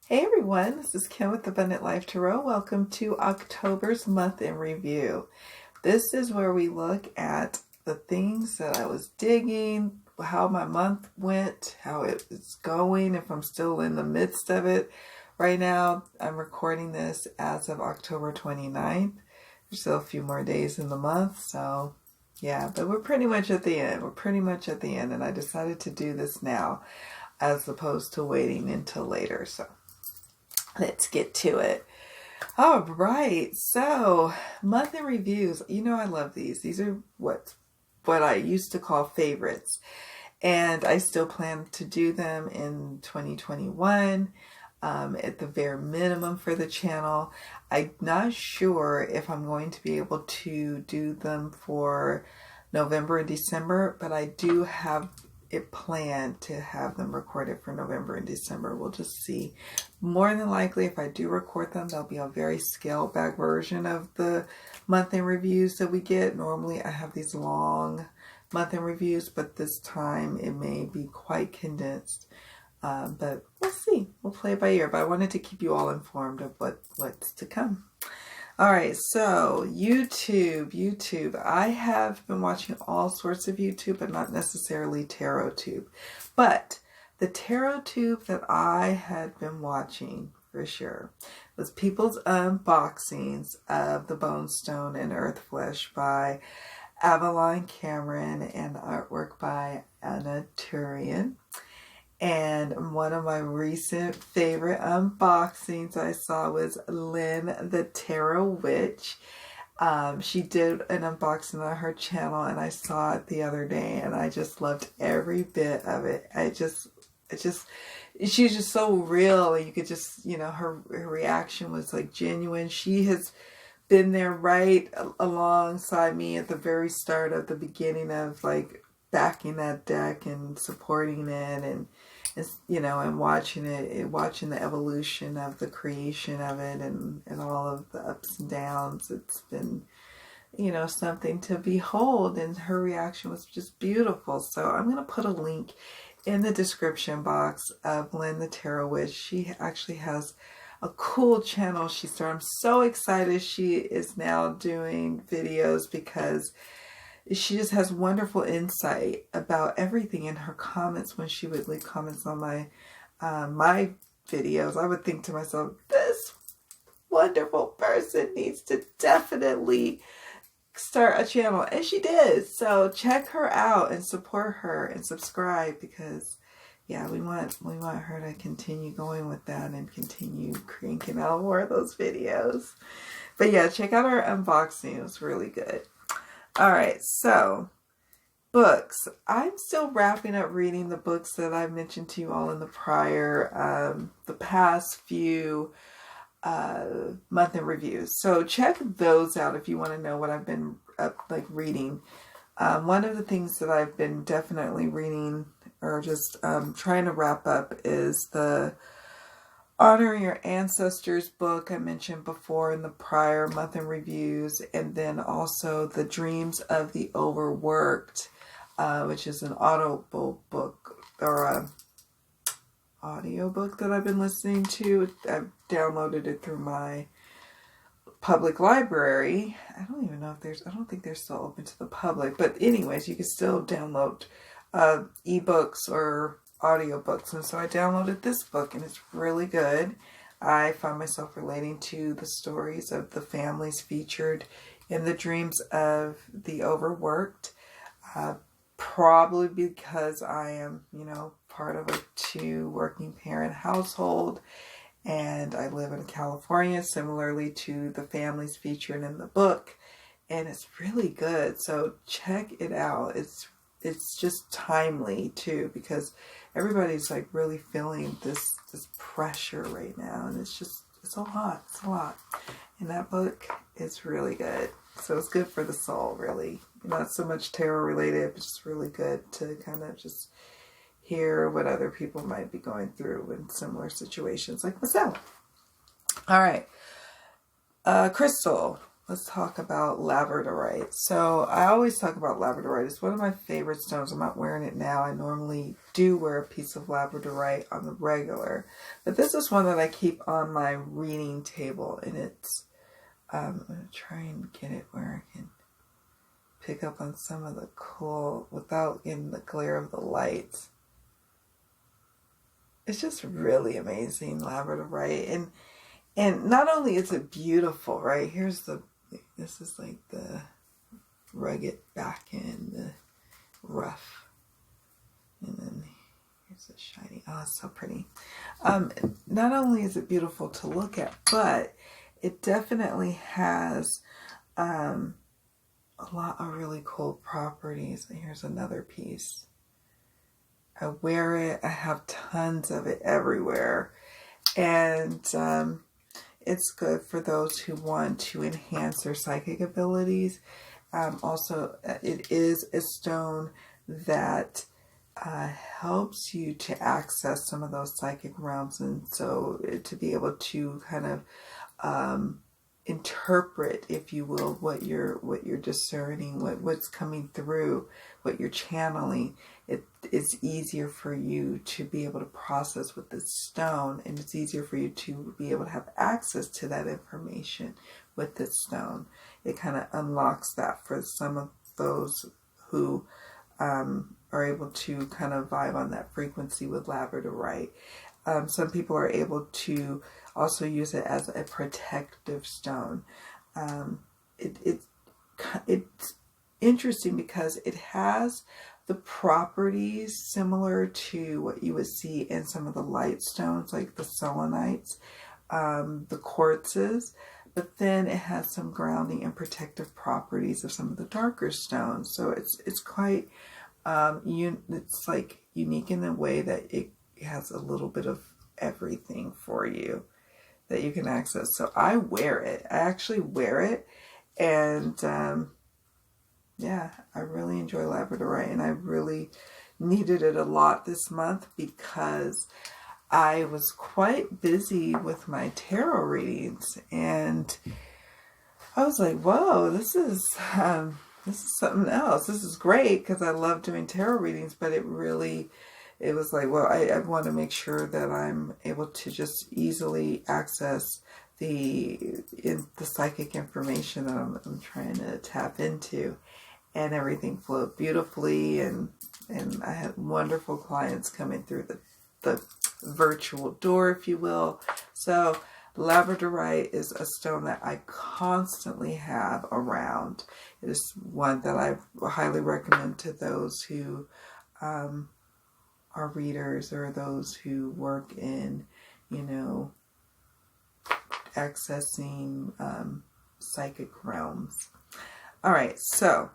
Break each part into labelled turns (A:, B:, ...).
A: Hey everyone, this is Kim with Abundant Life Tarot. Welcome to October's month in review. This is where we look at the things that I was digging, how my month went, how it's going, if I'm still in the midst of it. Right now, I'm recording this as of October 29th. There's still a few more days in the month, so yeah, but we're pretty much at the end. And I decided to do this now as opposed to waiting until later, so let's get to it. All right, so monthly reviews. You know I love these. These are what I used to call favorites, and I still plan to do them in 2021 at the bare minimum for the channel. I'm not sure if I'm going to be able to do them for November and December, but I do have it planned to have them recorded for November and December. We'll just see. More than likely, if I do record them, they'll be a very scaled back version of the month-end reviews that we get. Normally, I have these long month-end reviews, but this time it may be quite condensed. But we'll see. We'll play it by ear. But I wanted to keep you all informed of what's to come. All right, so YouTube. I have been watching all sorts of YouTube, but not necessarily TarotTube. But the TarotTube that I had been watching for sure was people's unboxings of the Bone Stone and Earth Flesh by Avalon Cameron and artwork by Anna Turian. And one of my recent favorite unboxings I saw was Lynn the Tarot Witch. She did an unboxing on her channel, and I saw it the other day, and I just loved every bit of it. She's just so real, and you could just, her reaction was like genuine. She has been there right alongside me at the very start of the beginning of like backing that deck and supporting it, and watching the evolution of the creation of it, and all of the ups and downs. It's been, something to behold, and her reaction was just beautiful. So I'm going to put a link in the description box of Lynn the Tarot Witch. She actually has a cool channel she started. I'm so excited she is now doing videos because she just has wonderful insight about everything in her comments. When she would leave comments on my videos, I would think to myself, this wonderful person needs to definitely start a channel. And she did. So check her out and support her and subscribe, because yeah, we want her to continue going with that and continue cranking out more of those videos. But yeah, check out her unboxing. It was really good. All right, so books. I'm still wrapping up reading the books that I mentioned to you all in the past few month in reviews. So check those out if you want to know what I've been reading. One of the things that I've been definitely reading, or just trying to wrap up, is the Honoring Your Ancestors book I mentioned before in the prior month in reviews, and then also The Dreams of the Overworked, which is an audible book, or a audio book that I've been listening to. I've downloaded it through my public library. I don't think they're still open to the public, but anyways, you can still download ebooks or audiobooks, and so I downloaded this book, and it's really good. I find myself relating to the stories of the families featured in The Dreams of the Overworked, probably because I am, part of a 2 working parent household, and I live in California, similarly to the families featured in the book, and it's really good. So check it out. It's just timely too, because everybody's like really feeling this pressure right now, and it's a lot. And that book is really good. So it's good for the soul, really. Not so much tarot related, but just really good to kind of just hear what other people might be going through in similar situations like myself. All right. Crystal. Let's talk about Labradorite. So I always talk about Labradorite. It's one of my favorite stones. I'm not wearing it now. I normally do wear a piece of Labradorite on the regular. But this is one that I keep on my reading table, and it's, I'm going to try and get it where I can pick up on some of the cool, without getting the glare of the lights. It's just really amazing, Labradorite. And not only is it beautiful, right? This is like the rugged back end, the rough. And then here's the shiny. Oh, it's so pretty. Not only is it beautiful to look at, but it definitely has a lot of really cool properties. Here's another piece. I wear it. I have tons of it everywhere. And it's good for those who want to enhance their psychic abilities. Also, it is a stone that helps you to access some of those psychic realms, and so to be able to kind of interpret, if you will, what you're discerning, what's coming through, what you're channeling. It's easier for you to be able to process with this stone, and it's easier for you to be able to have access to that information with this stone. It kind of unlocks that for some of those who are able to kind of vibe on that frequency with Labradorite. Some people are able to also use it as a protective stone. It's interesting because it has the properties similar to what you would see in some of the light stones, like the selenites, the quartzes, but then it has some grounding and protective properties of some of the darker stones. So it's quite it's like unique in the way that it has a little bit of everything for you that you can access. So I wear it. I actually wear it, and yeah, I really enjoy Labradorite, and I really needed it a lot this month because I was quite busy with my tarot readings, and I was like, whoa, this is something else. This is great because I love doing tarot readings, but it was like, well, I want to make sure that I'm able to just easily access the psychic information that I'm trying to tap into, and everything flowed beautifully, and I had wonderful clients coming through the virtual door, if you will. So Labradorite is a stone that I constantly have around. It is one that I highly recommend to those who are readers, or those who work in, accessing psychic realms. All right, so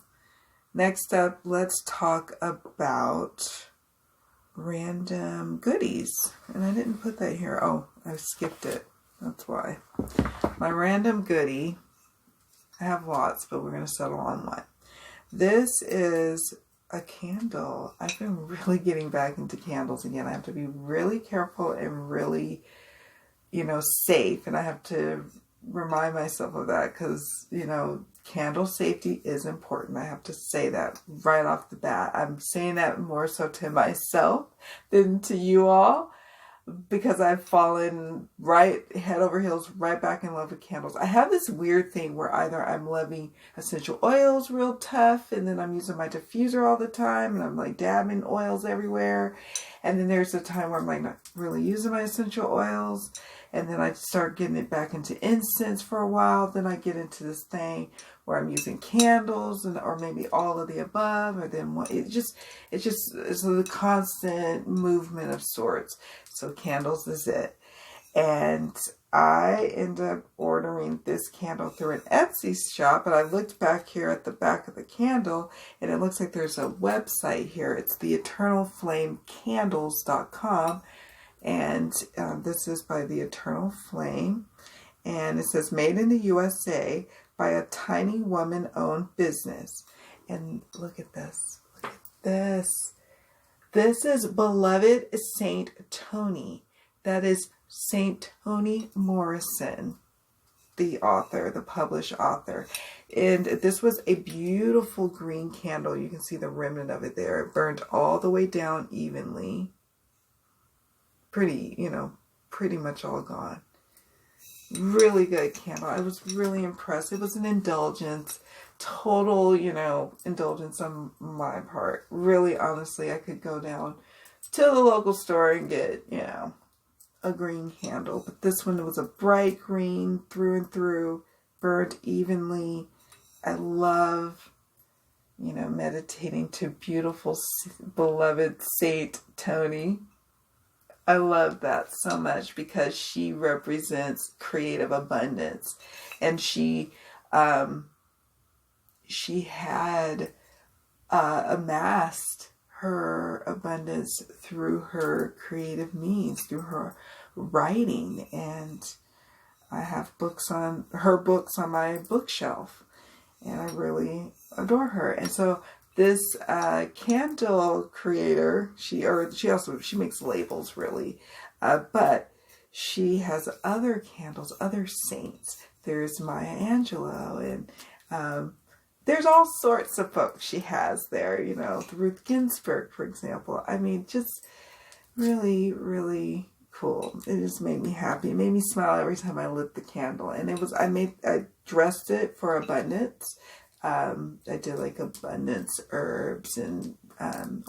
A: next up, let's talk about random goodies. And I didn't put that here. Oh, I skipped it. That's why. My random goodie, I have lots, but we're going to settle on one. This is a candle. I've been really getting back into candles again. I have to be really careful and really, safe. And I have to remind myself of that because, candle safety is important. I have to say that right off the bat. I'm saying that more so to myself than to you all, because I've fallen right head over heels right back in love with candles. I have this weird thing where either I'm loving essential oils real tough, and then I'm using my diffuser all the time, and I'm like dabbing oils everywhere. And then there's a time where I'm like not really using my essential oils, and then I start getting it back into incense for a while. Then I get into this thing where I'm using candles, or maybe all of the above, or then one. It's a constant movement of sorts. So candles is it. And I end up ordering this candle through an Etsy shop, but I looked back here at the back of the candle, and it looks like there's a website here. It's the eternalflamecandles.com, and this is by the Eternal Flame, and it says made in the USA by a tiny woman-owned business. And look at this. Look at this. This is Beloved Saint Tony. That is Saint Toni Morrison, the author, the published author. And this was a beautiful green candle. You can see the remnant of it there. It burned all the way down evenly. Pretty, pretty much all gone. Really good candle. I was really impressed. It was an indulgence. Total, indulgence on my part. Really, honestly, I could go down to the local store and get, a green candle. But this one was a bright green through and through. Burned evenly. I love, meditating to beautiful, beloved Saint Tony. I love that so much because she represents creative abundance, and she had amassed her abundance through her creative means, through her writing, and I have her books on my bookshelf, and I really adore her. And so this candle creator, she makes labels really, but she has other candles, other saints. There's Maya Angelou, and there's all sorts of folks she has there. Ruth Ginsburg, for example. I mean, just really, really cool. It just made me happy. It made me smile every time I lit the candle. And I dressed it for abundance. I did like abundance herbs and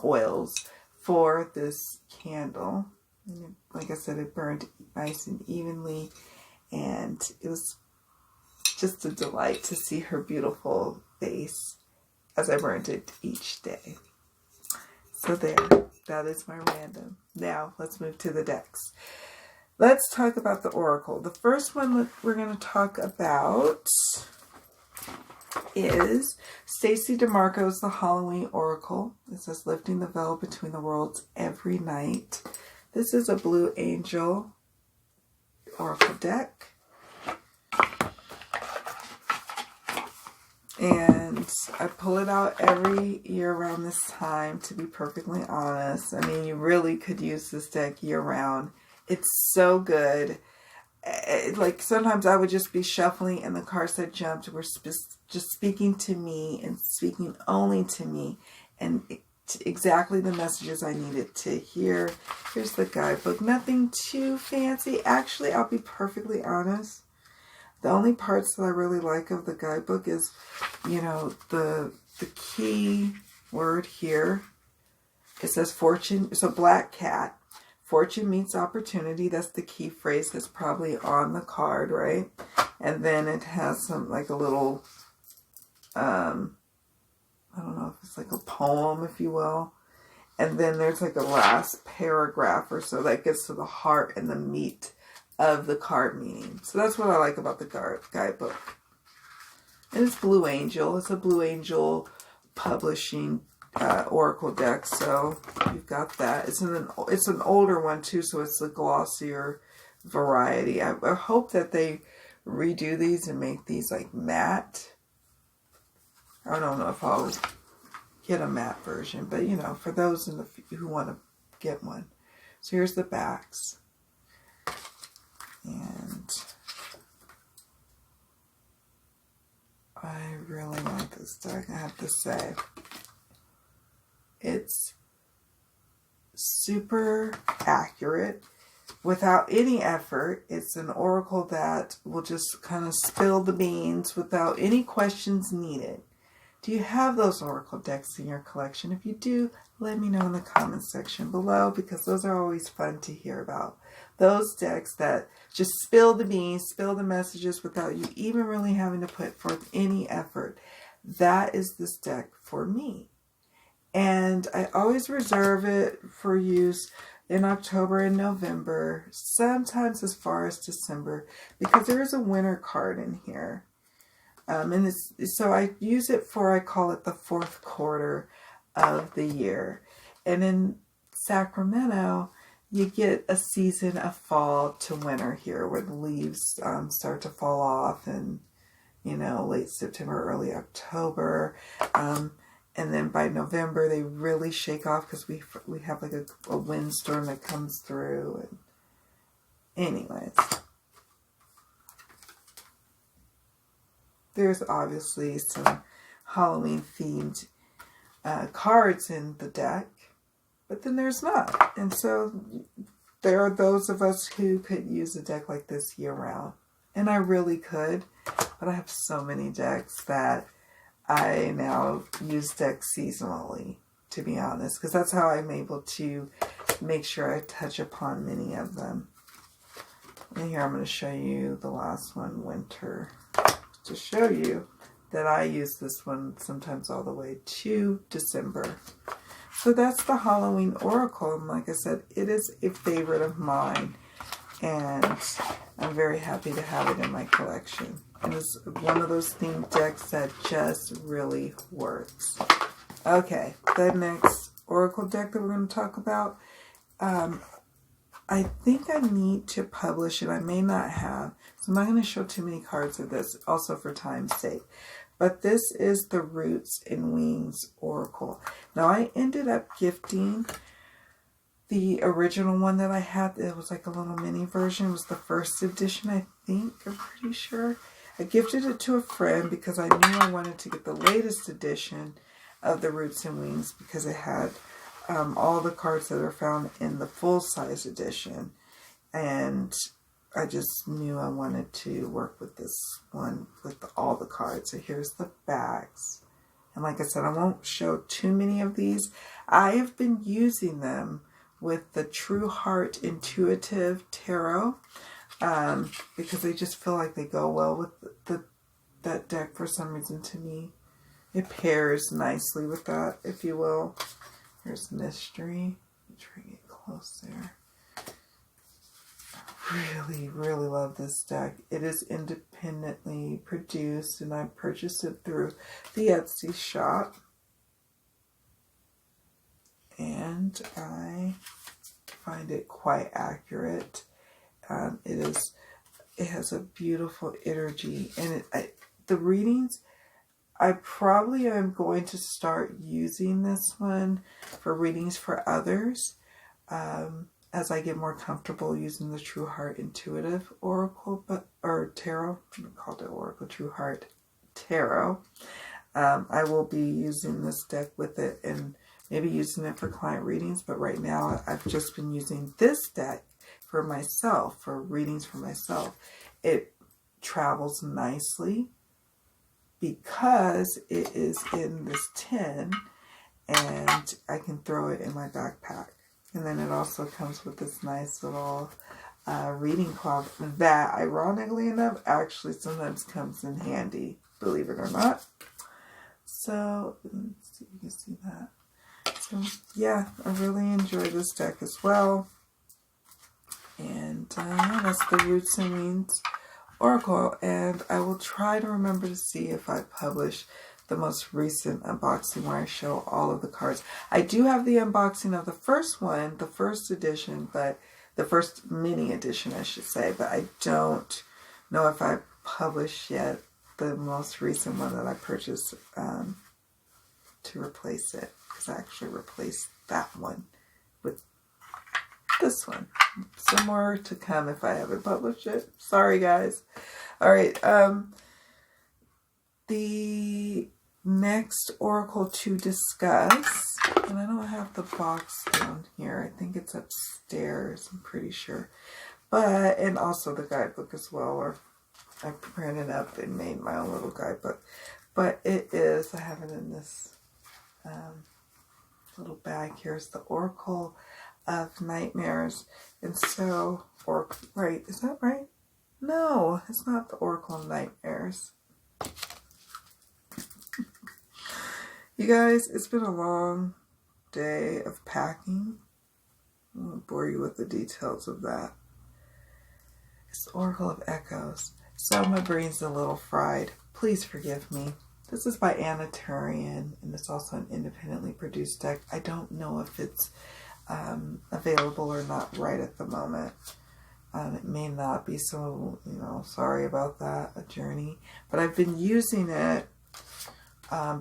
A: oils for this candle. And like I said, it burned nice and evenly, and it was just a delight to see her beautiful face as I burned it each day. So there, that is my random. Now let's move to the decks. Let's talk about the oracle. The first one that we're going to talk about is Stacey DeMarco's The Halloween Oracle. It says, lifting the veil between the worlds every night. This is a Blue Angel oracle deck. And I pull it out every year around this time, to be perfectly honest. I mean, you really could use this deck year round. It's so good. Like, sometimes I would just be shuffling and the cards that jumped were just speaking to me and speaking only to me, and exactly the messages I needed to hear. Here's the guidebook. Nothing too fancy. Actually, I'll be perfectly honest. The only parts that I really like of the guidebook is, the key word here. It says fortune. It's a black cat. Fortune meets opportunity. That's the key phrase that's probably on the card, right? And then it has some, like a little, I don't know if it's like a poem, if you will. And then there's like a last paragraph or so that gets to the heart and the meat of the card meaning. So that's what I like about the guidebook. And it's Blue Angel. It's a Blue Angel publishing oracle deck. So you've got that. It's an older one too, so it's the glossier variety. I hope that they redo these and make these like matte. I don't know if I'll get a matte version, but for those who want to get one. So here's the backs. And I really like this deck, I have to say. It's super accurate without any effort. It's an oracle that will just kind of spill the beans without any questions needed. Do you have those oracle decks in your collection? If you do, let me know in the comments section below, because those are always fun to hear about. Those decks that just spill the beans, spill the messages without you even really having to put forth any effort. That is this deck for me. And I always reserve it for use in October and November, sometimes as far as December, because there is a winter card in here. So I use it for, I call it the fourth quarter of the year. And in Sacramento, you get a season of fall to winter here, where the leaves start to fall off, and late September, early October, and then by November they really shake off, because we have like a windstorm that comes through. And anyways, there's obviously some Halloween themed cards in the deck, but then there's not. And so there are those of us who could use a deck like this year round. And I really could, but I have so many decks that I now use decks seasonally, to be honest, because that's how I'm able to make sure I touch upon many of them. And here I'm going to show you the last one, Winter, to show you that I use this one sometimes all the way to December. So that's the Halloween Oracle, and like I said, it is a favorite of mine, and I'm very happy to have it in my collection. And it's one of those themed decks that just really works. Okay, the next Oracle deck that we're going to talk about, I think I need to publish it. I may not have, so I'm not going to show too many cards of this, also for time's sake. But this is the Roots and Wings Oracle. Now, I ended up gifting the original one that I had. It was like a little mini version. It was the first edition, I think. I'm pretty sure. I gifted it to a friend because I knew I wanted to get the latest edition of the Roots and Wings because it had all the cards that are found in the full-size edition. And I just knew I wanted to work with this one with all the cards. So here's the backs. And like I said, I won't show too many of these. I have been using them with the True Heart Intuitive Tarot because I just feel like they go well with that deck for some reason to me. It pairs nicely with that, if you will. Here's Mystery. Let me try to get close there. Really, really love this deck. It is independently produced, and I purchased it through the Etsy shop. And I find it quite accurate. It has a beautiful energy, and the readings, I probably am going to start using this one for readings for others as I get more comfortable using the True Heart Intuitive Oracle, or Tarot. I called it Oracle, True Heart Tarot. I will be using this deck with it and maybe using it for client readings, but right now I've just been using this deck for myself, for readings for myself. It travels nicely because it is in this tin and I can throw it in my backpack. And then it also comes with this nice little reading cloth that, ironically enough, actually sometimes comes in handy, believe it or not. So, let's see if you can see that. So, yeah, I really enjoy this deck as well. And that's the Roots and Wings Oracle. And I will try to remember to see if I publish the most recent unboxing where I show all of the cards. I do have the unboxing of the first one, the first edition, but the first mini edition, I should say, but I don't know if I published yet the most recent one that I purchased to replace it, because I actually replaced that one with this one. Some more to come if I haven't published it. Sorry, guys. All right. The next Oracle to discuss, and I don't have the box down here. I think it's upstairs, I'm pretty sure. But, and also the guidebook as well, or I printed up and made my own little guidebook. But it is, I have it in this little bag here. It's the Oracle of Nightmares. And so, or, right, is that right? No, it's not the Oracle of Nightmares. You guys, it's been a long day of packing. I won't bore you with the details of that. It's the Oracle of Echoes. So my brain's a little fried. Please forgive me. This is by Anna Turian, and it's also an independently produced deck. I don't know if it's available or not right at the moment. It may not be, so, sorry about that, a journey. But I've been using it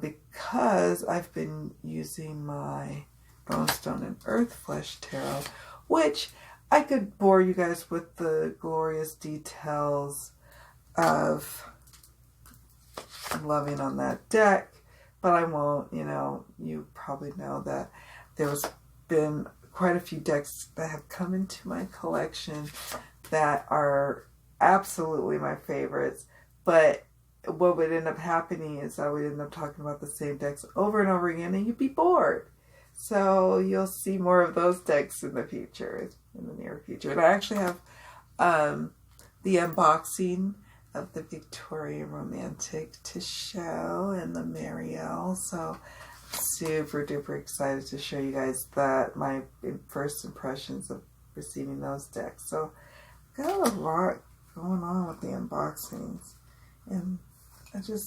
A: because I've been using my Bonestone and Earthflesh Tarot, which I could bore you guys with the glorious details of loving on that deck, but I won't. You know, you probably know that there's been quite a few decks that have come into my collection that are absolutely my favorites, but what would end up happening is I would end up talking about the same decks over and over again, and you'd be bored. So you'll see more of those decks in the future, in the near future. And I actually have the unboxing of the Victorian Romantic to show, and the Marielle. So super duper excited to show you guys that, my first impressions of receiving those decks. So got a lot going on with the unboxings, and I just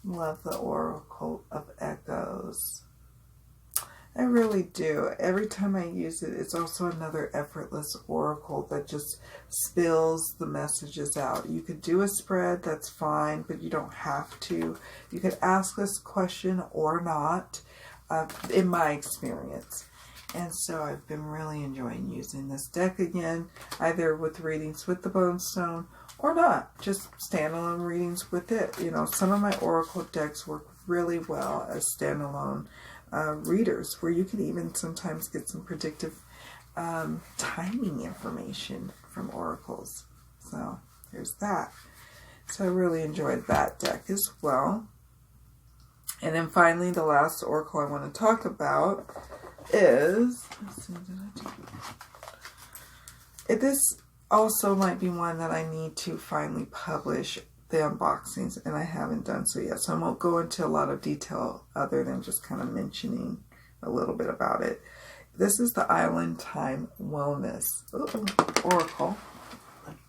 A: love the Oracle of Echoes. I really do. Every time I use it, it's also another effortless oracle that just spills the messages out. You could do a spread, that's fine, but you don't have to. You could ask this question or not, in my experience. And so I've been really enjoying using this deck again, either with readings with the Bone Stone or not, just standalone readings with it. You know, some of my oracle decks work really well as standalone readers, where you can even sometimes get some predictive timing information from oracles. So there's that. So I really enjoyed that deck as well. And then finally, the last oracle I want to talk about is, let's see, this also might be one that I need to finally publish the unboxings, and I haven't done so yet. So I won't go into a lot of detail other than just kind of mentioning a little bit about it. This is the Island Time Wellness Oracle. Let me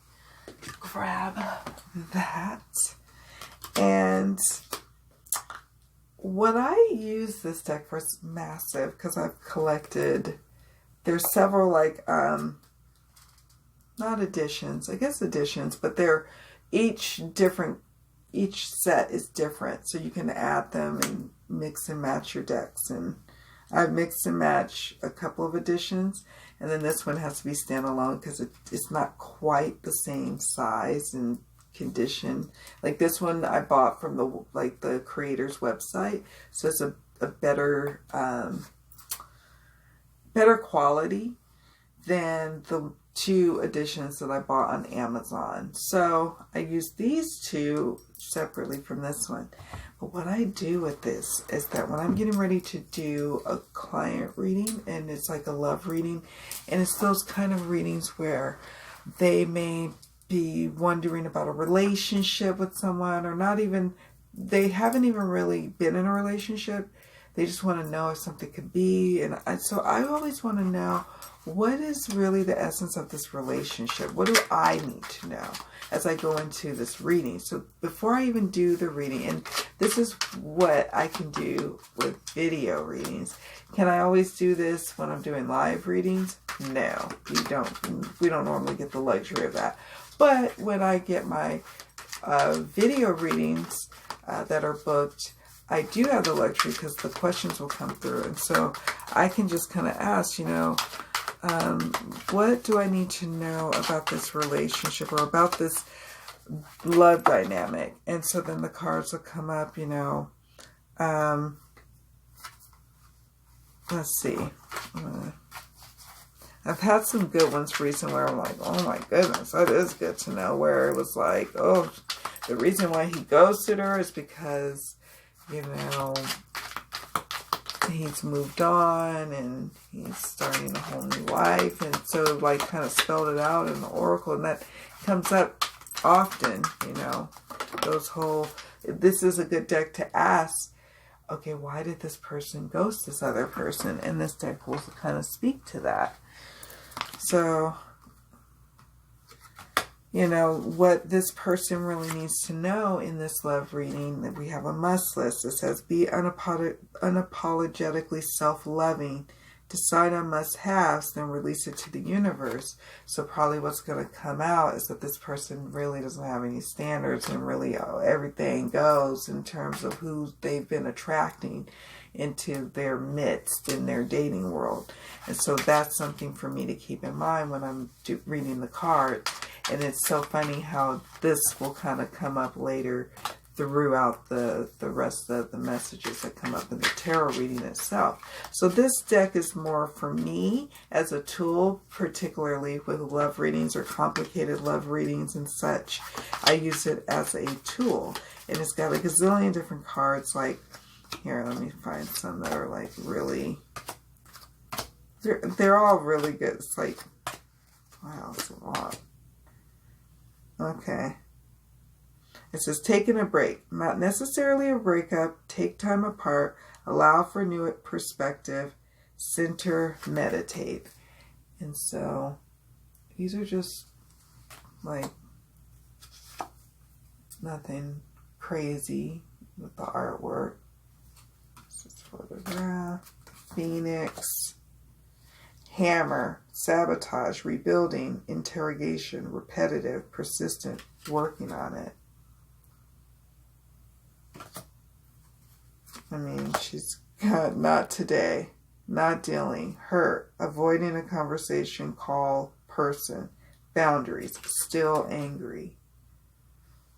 A: grab that. And what I use this deck for is massive, because I've collected, there's several like, not editions, I guess editions, but they're each set is different, so you can add them and mix and match your decks. And I've mixed and matched a couple of editions, and then this one has to be standalone because it's not quite the same size and condition. Like this one I bought from the creator's website, so it's a better quality than the two editions that I bought on Amazon. So I use these two separately from this one. But what I do with this is that when I'm getting ready to do a client reading, and it's like a love reading, and it's those kind of readings where they may be wondering about a relationship with someone, or not even, they haven't even really been in a relationship. They just want to know if something could be. And so I always want to know, what is really the essence of this relationship? What do I need to know as I go into this reading? So before I even do the reading, and this is what I can do with video readings. Can I always do this when I'm doing live readings? No, we don't normally get the luxury of that. But when I get my video readings that are booked, I do have the luxury because the questions will come through. And so I can just kind of ask, you know, what do I need to know about this relationship or about this love dynamic? And so then the cards will come up, you know, let's see. I've had some good ones recently where I'm like, oh my goodness, that is good to know, where it was like, oh, the reason why he ghosted her is because, you know, he's moved on and he's starting a whole new life. And so like kind of spelled it out in the oracle, and that comes up often, you know, this is a good deck to ask, okay, why did this person ghost this other person? And this deck will kind of speak to that. So, you know, what this person really needs to know in this love reading, that we have a must list. It says, be unapologetically self-loving. Decide on must-haves, then release it to the universe. So probably what's going to come out is that this person really doesn't have any standards, and really everything goes in terms of who they've been attracting into their midst in their dating world. And so that's something for me to keep in mind when I'm reading the cards. And it's so funny how this will kind of come up later throughout the rest of the messages that come up in the tarot reading itself. So this deck is more for me as a tool, particularly with love readings or complicated love readings and such. I use it as a tool, and it's got a gazillion different cards. Like, here, let me find some that are like really, they're all really good. It's like, wow, it's a lot. Okay. It says, taking a break. Not necessarily a breakup. Take time apart. Allow for new perspective. Center, meditate. And so, these are just, like, nothing crazy with the artwork. This is photograph. Phoenix. Hammer. Sabotage. Rebuilding. Interrogation. Repetitive. Persistent. Working on it. I mean, she's got not today, not dealing, hurt, avoiding a conversation, call, person, boundaries, still angry.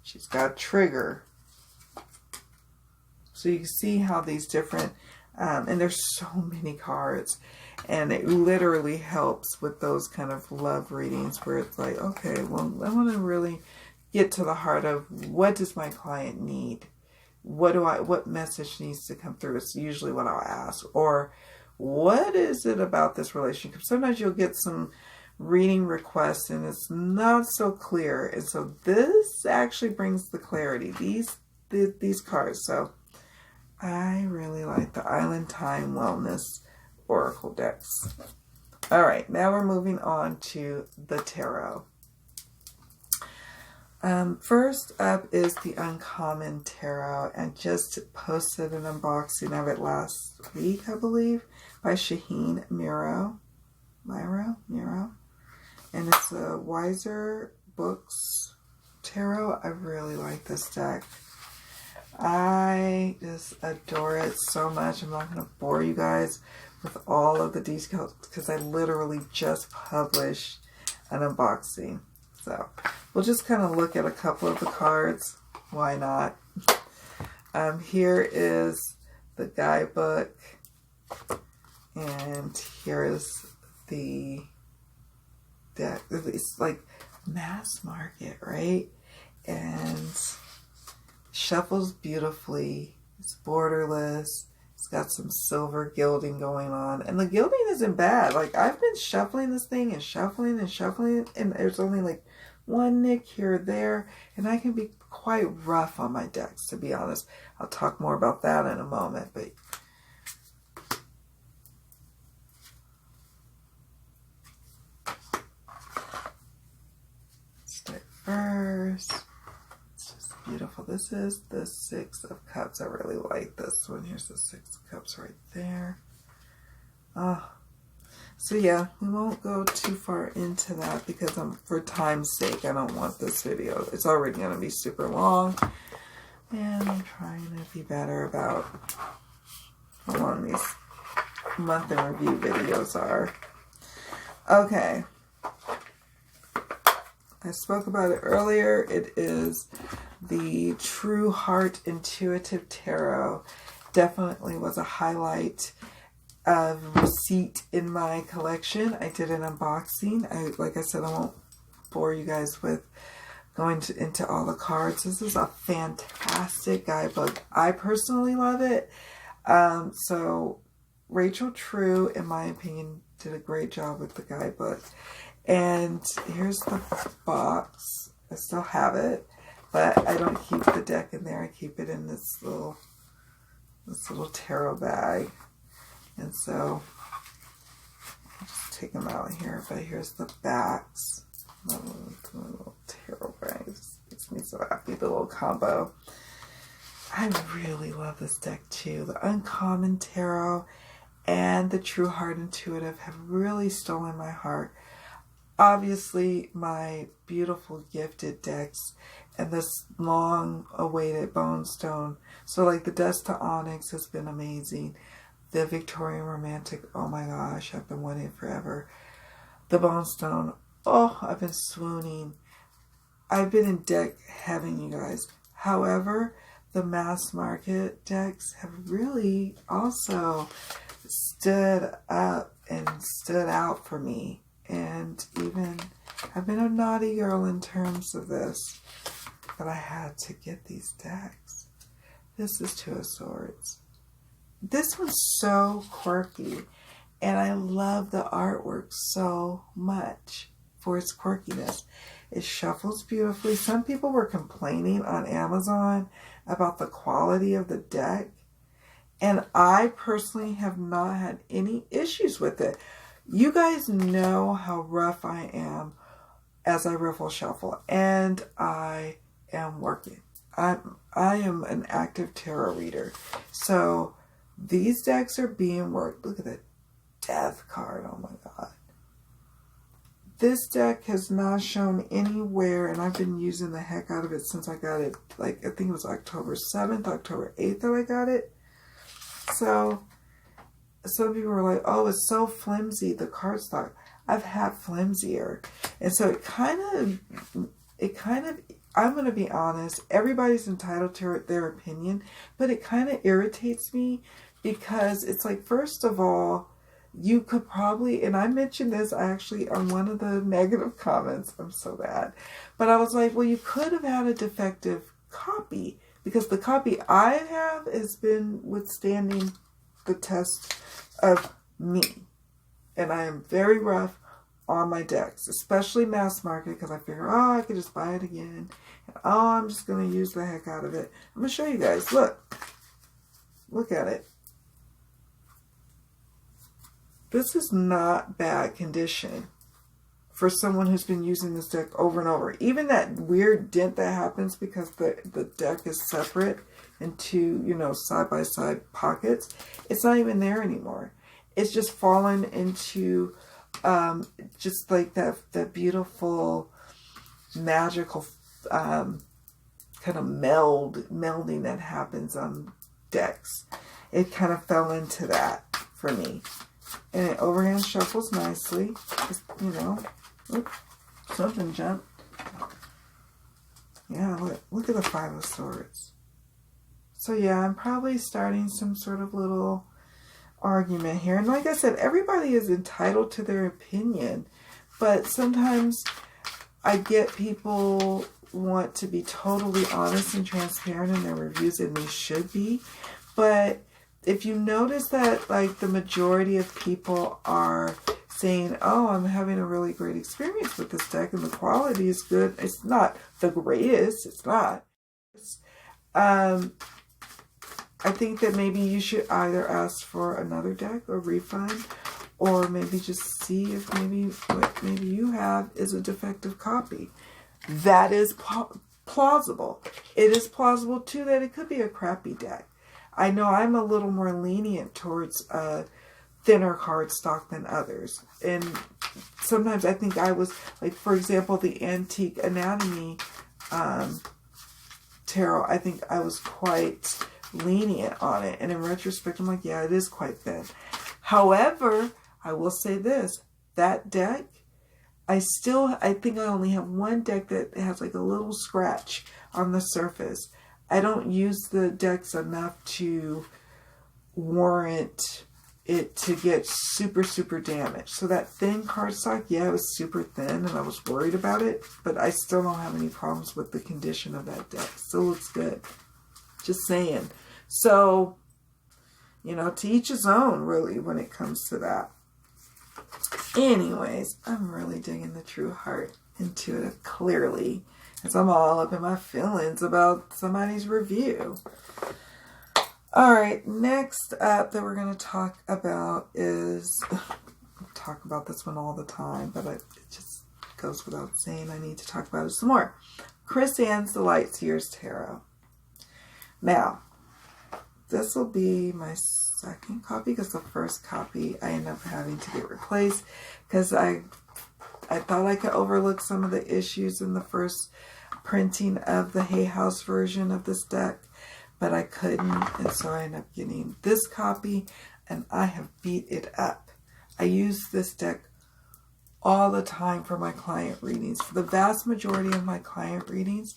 A: She's got trigger. So you can see how these different, and there's so many cards, and it literally helps with those kind of love readings where it's like, okay, well, I want to really get to the heart of what does my client need? What message needs to come through? It's usually what I'll ask. Or what is it about this relationship? Sometimes you'll get some reading requests and it's not so clear. And so this actually brings the clarity. These cards. So I really like the Island Time Wellness Oracle decks. All right, now we're moving on to the tarot. First up is the Uncommon Tarot, and just posted an unboxing of it last week, I believe, by Shaheen Miro. And it's a Wiser Books Tarot. I really like this deck. I just adore it so much. I'm not going to bore you guys with all of the details because I literally just published an unboxing. So we'll just kind of look at a couple of the cards. Why not? Here is the guidebook. And here is the deck. It's like mass market, right? And shuffles beautifully. It's borderless. It's got some silver gilding going on. And the gilding isn't bad. Like, I've been shuffling this thing and shuffling and shuffling. And there's only like one nick here or there. And I can be quite rough on my decks, to be honest. I'll talk more about that in a moment. But start first. Beautiful. This is the Six of Cups. I really like this one. Here's the Six of Cups right there. So yeah, we won't go too far into that because for time's sake, I don't want this video. It's already going to be super long. And I'm trying to be better about how long these month in review videos are. Okay. I spoke about it earlier. It is the True Heart Intuitive Tarot. Definitely was a highlight of receipt in my collection. I did an unboxing. Like I said, I won't bore you guys with going into all the cards. This is a fantastic guidebook. I personally love it. So Rachel True, in my opinion, did a great job with the guidebook. And here's the box. I still have it, but I don't keep the deck in there. I keep it in this little tarot bag. And so I'll just take them out here. But here's the backs. My little tarot bag. It makes me so happy. The little combo. I really love this deck too. The Uncommon Tarot and the True Heart Intuitive have really stolen my heart. Obviously, my beautiful gifted decks and this long-awaited Bone Stone. So, like, the Dust to Onyx has been amazing. The Victorian Romantic, oh my gosh, I've been wanting it forever. The Bone Stone, oh, I've been swooning. I've been in deck heaven, you guys. However, the mass market decks have really also stood up and stood out for me. And even, I've been a naughty girl in terms of this, but I had to get these decks. This is Two of Swords. This one's so quirky, and I love the artwork so much for its quirkiness. It shuffles beautifully. Some people were complaining on Amazon about the quality of the deck, and I personally have not had any issues with it. You guys know how rough I am as I riffle shuffle, and I am working. I am an active tarot reader, so these decks are being worked. Look at the Death card. Oh my God. This deck has not shown anywhere, and I've been using the heck out of it since I got it. Like, I think it was October 7th, October 8th that I got it. So, some people were like, oh, it's so flimsy, the cardstock. I've had flimsier. And so it kind of, I'm going to be honest, everybody's entitled to their opinion, but it kind of irritates me because it's like, first of all, you could probably, and I mentioned this actually on one of the negative comments, I'm so bad, but I was like, well, you could have had a defective copy, because the copy I have has been withstanding the test of me, and I am very rough on my decks, especially mass market, because I figure, oh, I could just buy it again, and oh, I'm just going to use the heck out of it. I'm going to show you guys, look at it. This is not bad condition for someone who's been using this deck over and over. Even that weird dent that happens because the deck is separate into, you know, side-by-side pockets, it's not even there anymore. It's just fallen into just like that beautiful, magical kind of melding that happens on decks. It kind of fell into that for me. And it overhand shuffles nicely. Just, you know, oops, something jumped. Yeah, look at the Five of Swords. So yeah, I'm probably starting some sort of little argument here. And like I said, everybody is entitled to their opinion. But sometimes I get people want to be totally honest and transparent in their reviews, and they should be. But if you notice that, like, the majority of people are saying, oh, I'm having a really great experience with this deck and the quality is good. It's not the greatest. It's not. I think that maybe you should either ask for another deck or refund, or maybe just see if maybe what maybe you have is a defective copy. That is plausible. It is plausible, too, that it could be a crappy deck. I know I'm a little more lenient towards thinner cardstock than others. And sometimes I think I was, like, for example, the Antique Anatomy tarot, I think I was quite lenient on it. And in retrospect, I'm like, yeah, it is quite thin. However, I will say this, that deck, I think I only have one deck that has like a little scratch on the surface. I don't use the decks enough to warrant it to get super, super damaged. So that thin cardstock, yeah, it was super thin and I was worried about it, but I still don't have any problems with the condition of that deck. Still looks good. Just saying. So, you know, to each his own, really, when it comes to that. Anyways, I'm really digging the True Heart Intuitive clearly, as I'm all up in my feelings about somebody's review. Alright, next up that we're going to talk about is, I talk about this one all the time, but it just goes without saying I need to talk about it some more. Chris Ann's The Light Seers Tarot. Now, this will be my second copy because the first copy I ended up having to get replaced because I thought I could overlook some of the issues in the first printing of the Hay House version of this deck, but I couldn't, and so I ended up getting this copy, and I have beat it up. I use this deck all the time for my client readings. For the vast majority of my client readings,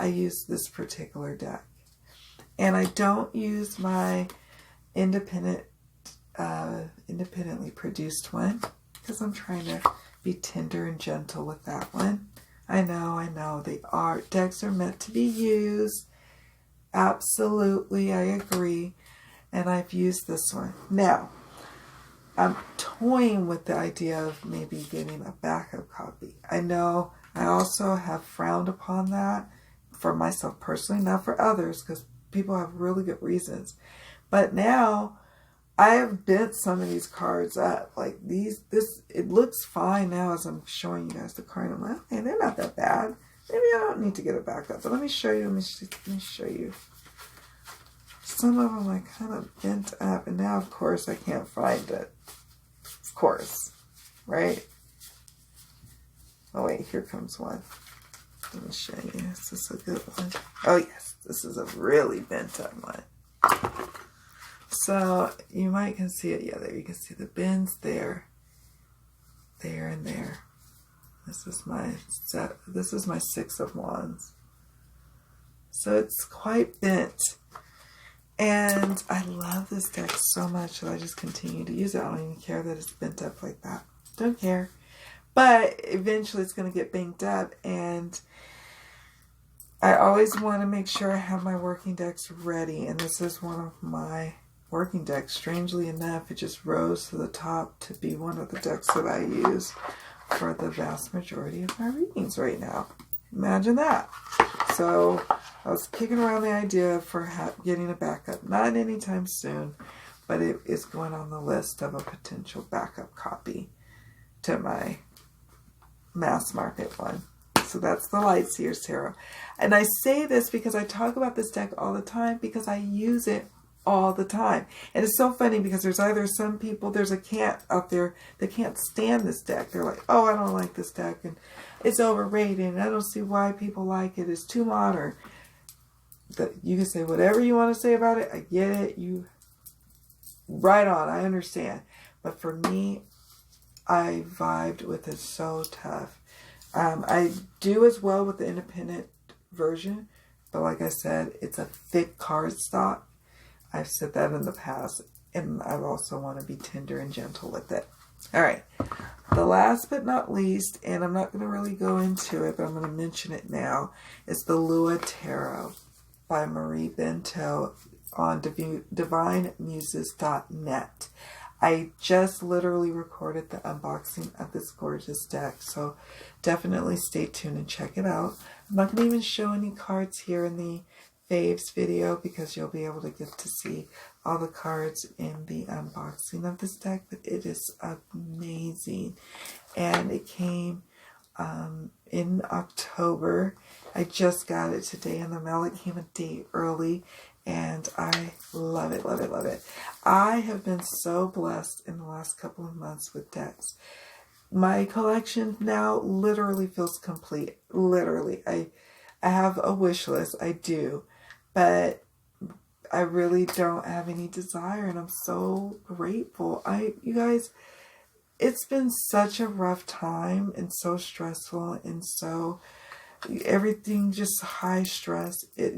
A: I use this particular deck. And I don't use my independently produced one because I'm trying to be tender and gentle with that one. I know, decks are meant to be used. Absolutely, I agree. And I've used this one. Now, I'm toying with the idea of maybe getting a backup copy. I know I also have frowned upon that for myself personally, not for others, because people have really good reasons. But now I have bent some of these cards up. Like it looks fine now as I'm showing you guys the card. I'm like, okay, they're not that bad. Maybe I don't need to get a backup. But let me show you. Let me show you. Some of them I kind of bent up, and now, of course, I can't find it. Of course, right? Oh wait, here comes one. Let me show you. Is this a good one? Oh yes, this is a really bent up one. So you might can see it. Yeah, there you can see the bends there, there and there. This is my set. This is my 6 of Wands. So it's quite bent. And I love this deck so much that I just continue to use it. I don't even care that it's bent up like that. Don't care. But eventually it's going to get banked up. And I always want to make sure I have my working decks ready. And this is one of my working decks. Strangely enough, it just rose to the top to be one of the decks that I use for the vast majority of my readings right now. Imagine that. So I was kicking around the idea for getting a backup. Not anytime soon, but it is going on the list of a potential backup copy to my mass market one. So that's the Light Seers Tarot. And I say this because I talk about this deck all the time because I use it all the time. And it's so funny because there's either some people, there's a cat out there that can't stand this deck. They're like, oh, I don't like this deck and it's overrated and I don't see why people like it. It's too modern. You can say whatever you want to say about it. I get it. You right on. I understand. But for me, I vibed with it so tough. I do as well with the independent version. But like I said, it's a thick cardstock. I've said that in the past. And I also want to be tender and gentle with it. All right. The last but not least, and I'm not going to really go into it, but I'm going to mention it now, is the Lua Tarot by Marie Bento on divinemuses.net. I just literally recorded the unboxing of this gorgeous deck, so definitely stay tuned and check it out. I'm not going to even show any cards here in the faves video because you'll be able to get to see all the cards in the unboxing of this deck, but it is amazing. And it came in October. I just got it today in the mail. It came a day early and I love it, love it, love it. I have been so blessed in the last couple of months with decks. My collection now literally feels complete. Literally. I have a wish list. I do. But I really don't have any desire, and I'm so grateful. You guys, it's been such a rough time and so stressful and so everything just high stress. It,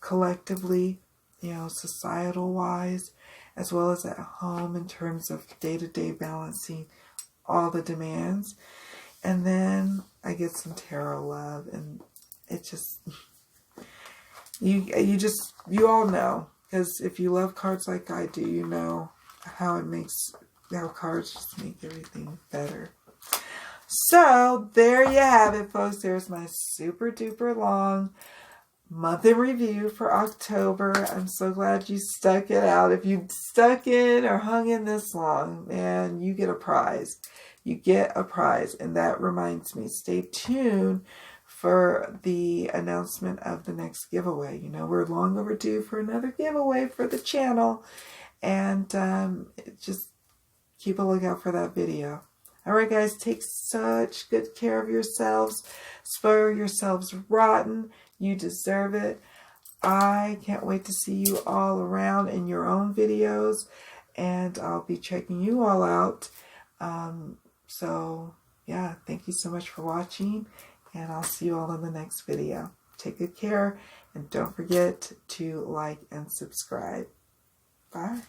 A: collectively, societal wise, as well as at home in terms of day-to-day balancing all the demands. And then I get some tarot love, and it just... You all know, because if you love cards like I do, you know how cards just make everything better. So, there you have it, folks. There's my super duper long month in review for October. I'm so glad you stuck it out. If you stuck in or hung in this long, man, you get a prize. You get a prize. And that reminds me, stay tuned for the announcement of the next giveaway. We're long overdue for another giveaway for the channel. And just keep a lookout for that video. Alright guys, take such good care of yourselves. Spoil yourselves rotten. You deserve it. I can't wait to see you all around in your own videos. And I'll be checking you all out. So, yeah, thank you so much for watching, and I'll see you all in the next video. Take good care, and don't forget to like and subscribe. Bye.